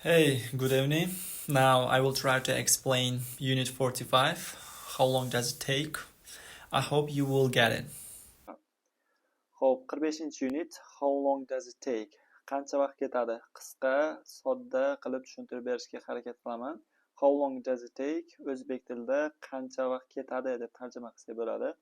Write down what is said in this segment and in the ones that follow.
Hey, good evening. Now I will try to explain Unit 45. How long does it take? I hope you will get it. Xo'p, 45-unit How long does it take? Qancha vaqt ketadi? Qisqa, sodda qilib tushuntirib berishga harakat qilaman. How long does it take? O'zbek tilida qancha vaqt ketadi deb tarjima qilsak bo'ladi.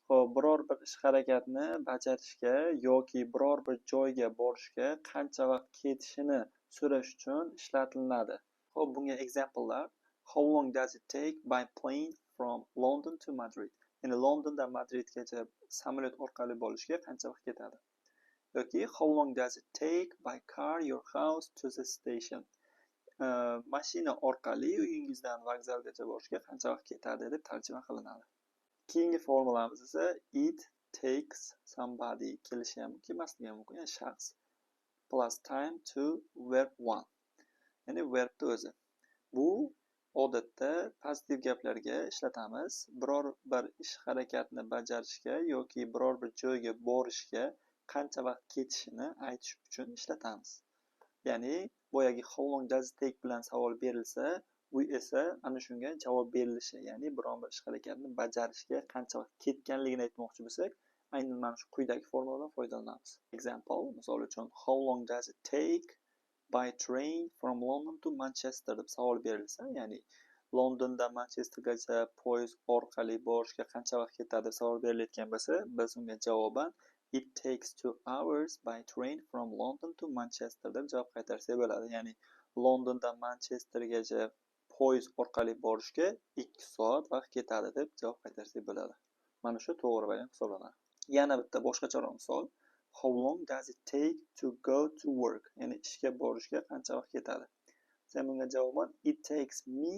Xo'p, biror bir ish harakatni bajarishga yoki biror bir joyga borishga qancha vaqt ketishini so'rash uchun ishlatilinadi. Xo'p, bunga examplelar. How long does it take by plane from London to Madrid? Ya'ni Londondan Madridgacha samolyot orqali borishga qancha vaqt ketadi? Yoki how long does it take by car your house to the station? Mashina orqali uyingizdan vokzalgacha borishga qancha vaqt ketadi deb tarjima qilinadi. Keyingi formulamiz esa it takes somebody kelishi ham mumkin, emasligi ham mumkin, ya'ni shaxs plus time to verb one, ya'ni verbni o'zi. Bu odatda pozitiv gaplarga ishlatamiz. Biror bir ish harakatni bajarishga yoki biror bir joyga borishga qancha vaqt ketishini aytish uchun ishlatamiz. Ya'ni boyagi how long does it take bilan savol berilsa, bu esa ana shunga javob berilishi, ya'ni biror bir ish harakatni bajarishga qancha vaqt ketganligini aytmoqchi bo'lsak, aynan mana shu quyidagi formuladan foydalanamiz. Example, misol uchun how long does it take by train from London to Manchester deb savol berilsa, ya'ni Londondan Manchestergacha poyezd orqali borishga qancha vaqt ketadi deb savol berilayotgan bo'lsa, biz unga javoban it takes 2 hours by train from London to Manchester deb javob qaytarsak bo'ladi. Ya'ni Londondan Manchestergacha poyezd orqali borishga 2 soat vaqt ketadi deb javob qaytarsak bo'ladi. Mana shu to'g'ri variant hisoblanadi. Yana bitta boshqacharoq misol. How long does it take to go to work? Ya'ni ishga borishga qancha vaqt ketadi? Sen bunga javoban it takes me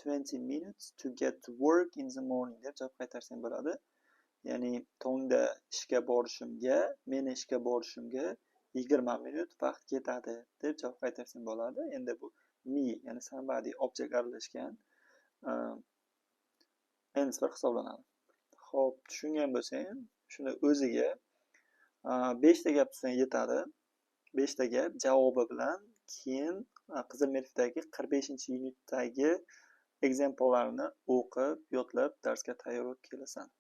20 minutes to get to work in the morning deb javob qaytarsang bo'ladi. Ya'ni tongda ishga borishimga, meni ishga borishimga 20 minut vaqt ketadi deb javob qaytarsang bo'ladi. Endi bu me, ya'ni somebody object aralashgan answer hisoblanadi. Xo'p, tushungan bo'lsang, shuni o'ziga 5 ta gap tushsa yetadi. 5 ta gap javobi bilan keyin Qizil Merifdagi 45-unitdagi example'larni o'qib, yodlab darsga tayyor bo'lib kelasan.